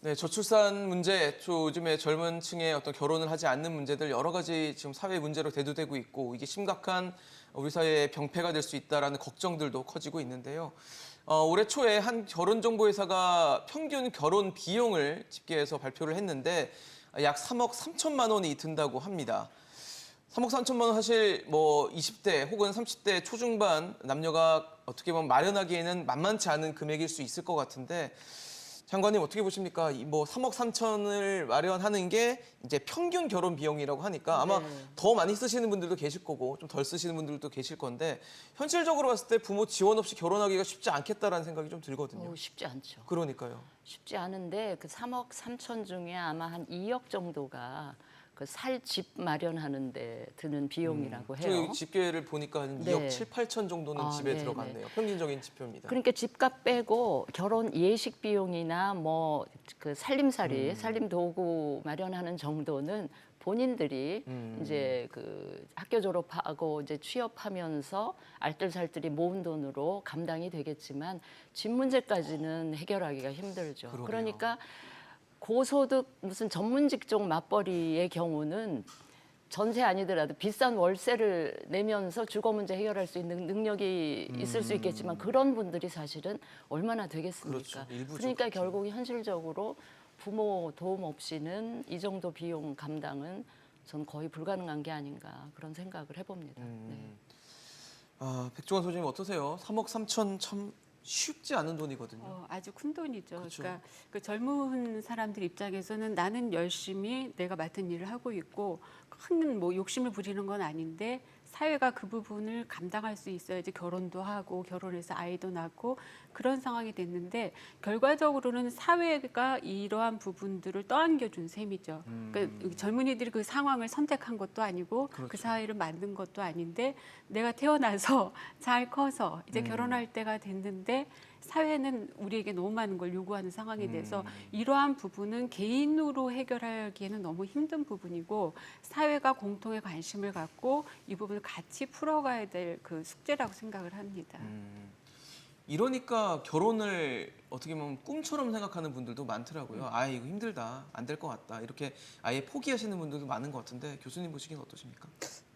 네, 저출산 문제, 요즘에 젊은 층의 어떤 결혼을 하지 않는 문제들 여러 가지 지금 사회 문제로 대두되고 있고 이게 심각한 우리 사회의 병폐가 될 수 있다라는 걱정들도 커지고 있는데요. 올해 초에 한 결혼정보회사가 평균 결혼 비용을 집계해서 발표를 했는데 약 3억 3천만 원이 든다고 합니다. 3억 3천만 원 사실 뭐 20대 혹은 30대 초중반 남녀가 어떻게 보면 마련하기에는 만만치 않은 금액일 수 있을 것 같은데 장관님 어떻게 보십니까? 뭐 3억 3천을 마련하는 게 이제 평균 결혼 비용이라고 하니까 아마 네. 더 많이 쓰시는 분들도 계실 거고 좀 덜 쓰시는 분들도 계실 건데 현실적으로 봤을 때 부모 지원 없이 결혼하기가 쉽지 않겠다라는 생각이 좀 들거든요. 쉽지 않죠. 그러니까요. 쉽지 않은데 그 3억 3천 중에 아마 한 2억 정도가 그 살 집 마련하는데 드는 비용이라고 저 여기 해요. 집계를 보니까 한 2억 네. 7, 8천 정도는 집에 네네. 들어갔네요. 평균적인 지표입니다. 그러니까 집값 빼고 결혼 예식 비용이나 뭐 그 살림살이, 살림 도구 마련하는 정도는 본인들이 이제 그 학교 졸업하고 이제 취업하면서 알뜰살뜰히 모은 돈으로 감당이 되겠지만 집 문제까지는 해결하기가 힘들죠. 그러게요. 그러니까 고소득 무슨 전문 직종 맞벌이의 경우는 전세 아니더라도 비싼 월세를 내면서 주거 문제 해결할 수 있는 능력이 있을 수 있겠지만 그런 분들이 사실은 얼마나 되겠습니까? 그렇죠. 일부죠, 그러니까 특히. 결국 현실적으로 부모 도움 없이는 이 정도 비용 감당은 전 거의 불가능한 게 아닌가 그런 생각을 해봅니다. 네. 백종원 소장님 어떠세요? 3억 3천 참 쉽지 않은 돈이거든요. 아주 큰 돈이죠. 그쵸. 그러니까 그 젊은 사람들 입장에서는 나는 열심히 내가 맡은 일을 하고 있고 큰 뭐 욕심을 부리는 건 아닌데 사회가 그 부분을 감당할 수 있어야지 결혼도 하고 결혼해서 아이도 낳고 그런 상황이 됐는데 결과적으로는 사회가 이러한 부분들을 떠안겨준 셈이죠. 그러니까 젊은이들이 그 상황을 선택한 것도 아니고 그 그렇죠. 사회를 만든 것도 아닌데 내가 태어나서 잘 커서 이제 결혼할 때가 됐는데 사회는 우리에게 너무 많은 걸 요구하는 상황이 돼서 이러한 부분은 개인으로 해결하기에는 너무 힘든 부분이고 사회가 공통의 관심을 갖고 이 부분을 같이 풀어가야 될 그 숙제라고 생각을 합니다. 이러니까 결혼을 어떻게 보면 꿈처럼 생각하는 분들도 많더라고요. 아, 이거 힘들다. 안 될 것 같다. 이렇게 아예 포기하시는 분들도 많은 것 같은데 교수님 보시기엔 어떠십니까?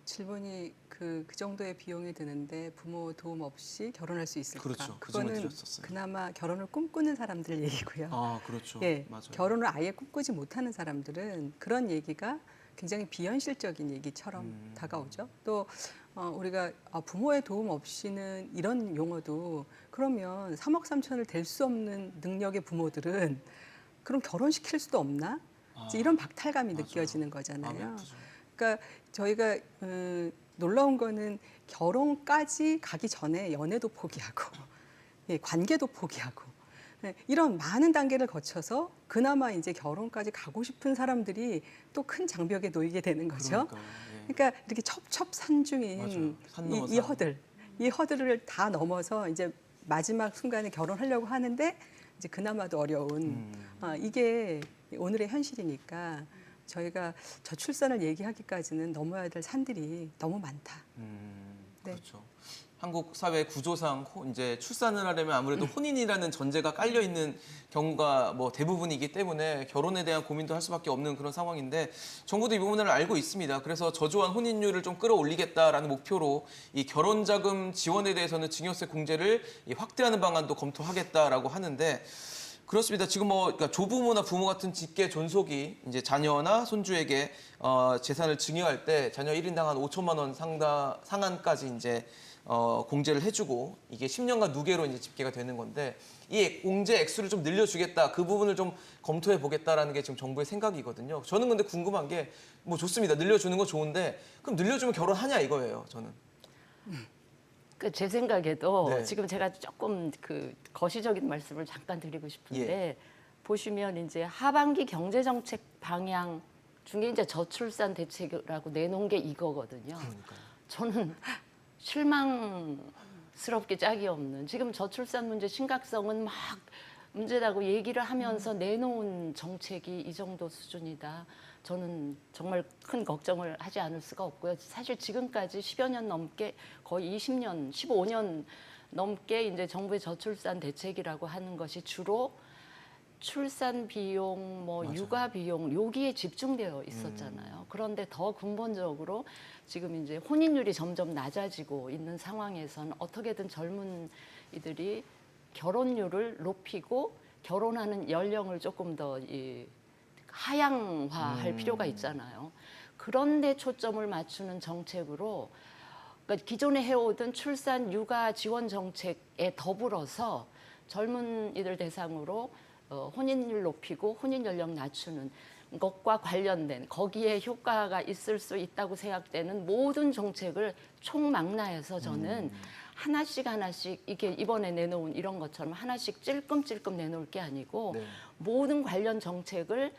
질문이 그 정도의 비용이 드는데 부모 도움 없이 결혼할 수 있을까? 그렇죠. 그 질문 그거는 드렸었어요. 그나마 결혼을 꿈꾸는 사람들 얘기고요. 아, 그렇죠. 예, 맞아요. 결혼을 아예 꿈꾸지 못하는 사람들은 그런 얘기가 굉장히 비현실적인 얘기처럼 다가오죠. 또 우리가 부모의 도움 없이는 이런 용어도 그러면 3억 3천을 댈 수 없는 능력의 부모들은 그럼 결혼시킬 수도 없나? 이제 이런 박탈감이 맞아요. 느껴지는 마음이 거잖아요. 아프죠. 그러니까 저희가 놀라운 거는 결혼까지 가기 전에 연애도 포기하고 예, 관계도 포기하고 네, 이런 많은 단계를 거쳐서 그나마 이제 결혼까지 가고 싶은 사람들이 또 큰 장벽에 놓이게 되는 거죠. 그러니까요. 예. 그러니까 이렇게 첩첩산중인 맞아요. 산 넘어 이 산. 허들, 이 허들을 다 넘어서 이제 마지막 순간에 결혼하려고 하는데 이제 그나마도 어려운 이게 오늘의 현실이니까 저희가 저출산을 얘기하기까지는 넘어야 될 산들이 너무 많다. 네. 그렇죠. 한국 사회 구조상 이제 출산을 하려면 아무래도 혼인이라는 전제가 깔려 있는 경우가 뭐 대부분이기 때문에 결혼에 대한 고민도 할 수밖에 없는 그런 상황인데 정부도 이 부분을 알고 있습니다. 그래서 저조한 혼인율을 좀 끌어올리겠다라는 목표로 이 결혼자금 지원에 대해서는 증여세 공제를 확대하는 방안도 검토하겠다라고 하는데 그렇습니다. 지금 뭐 그러니까 조부모나 부모 같은 직계 존속이 이제 자녀나 손주에게 재산을 증여할 때 자녀 1인당 한 5천만 원 상한까지 이제 공제를 해주고 이게 10년간 누계로 이제 집계가 되는 건데 이 공제 액수를 좀 늘려주겠다 그 부분을 좀 검토해 보겠다라는 게 지금 정부의 생각이거든요. 저는 근데 궁금한 게 뭐 좋습니다. 늘려주는 거 좋은데 그럼 늘려주면 결혼하냐 이거예요. 저는. 그 제 생각에도 네. 지금 제가 조금 그 거시적인 말씀을 잠깐 드리고 싶은데 예. 보시면 이제 하반기 경제정책 방향 중에 이제 저출산 대책이라고 내놓은 게 이거거든요. 그러니까요. 저는 실망스럽게 짝이 없는 지금 저출산 문제 심각성은 막 문제라고 얘기를 하면서 내놓은 정책이 이 정도 수준이다. 저는 정말 큰 걱정을 하지 않을 수가 없고요. 사실 지금까지 10여 년 넘게 거의 20년, 15년 넘게 이제 정부의 저출산 대책이라고 하는 것이 주로 출산 비용, 뭐 맞아요. 육아 비용 여기에 집중되어 있었잖아요. 그런데 더 근본적으로 지금 이제 혼인율이 점점 낮아지고 있는 상황에서는 어떻게든 젊은 이들이 결혼율을 높이고 결혼하는 연령을 조금 더 하향화할 필요가 있잖아요. 그런데 초점을 맞추는 정책으로 그러니까 기존에 해오던 출산 육아 지원 정책에 더불어서 젊은 이들 대상으로 혼인율 높이고 혼인 연령 낮추는 것과 관련된 거기에 효과가 있을 수 있다고 생각되는 모든 정책을 총망라해서 저는 하나씩 이게 이번에 내놓은 이런 것처럼 하나씩 찔끔찔끔 내놓을 게 아니고 네. 모든 관련 정책들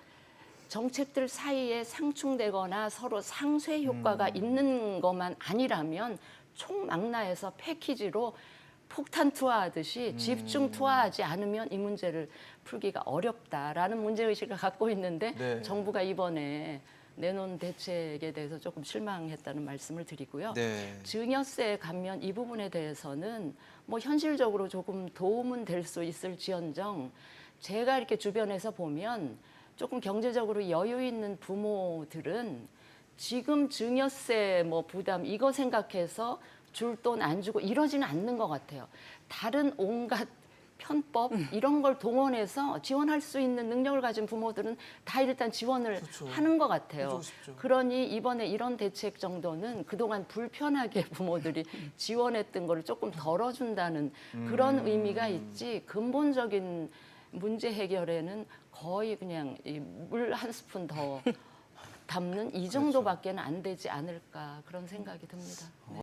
사이에 상충되거나 서로 상쇄 효과가 있는 것만 아니라면 총망라해서 패키지로 폭탄 투하하듯이 집중 투하하지 않으면 이 문제를 풀기가 어렵다라는 문제의식을 갖고 있는데 네. 정부가 이번에 내놓은 대책에 대해서 조금 실망했다는 말씀을 드리고요. 네. 증여세 감면 이 부분에 대해서는 뭐 현실적으로 조금 도움은 될 수 있을지언정 제가 이렇게 주변에서 보면 조금 경제적으로 여유 있는 부모들은 지금 증여세 뭐 부담 이거 생각해서 줄 돈 안 주고 이러지는 않는 것 같아요. 다른 온갖 편법 이런 걸 동원해서 지원할 수 있는 능력을 가진 부모들은 다 일단 지원을 그렇죠. 하는 것 같아요. 해주고 싶죠. 그러니 이번에 이런 대책 정도는 그동안 불편하게 부모들이 지원했던 거를 조금 덜어준다는 그런 의미가 있지 근본적인 문제 해결에는 거의 그냥 물 한 스푼 더 담는 이 정도밖에는 안 되지 않을까 그런 생각이 듭니다. 네.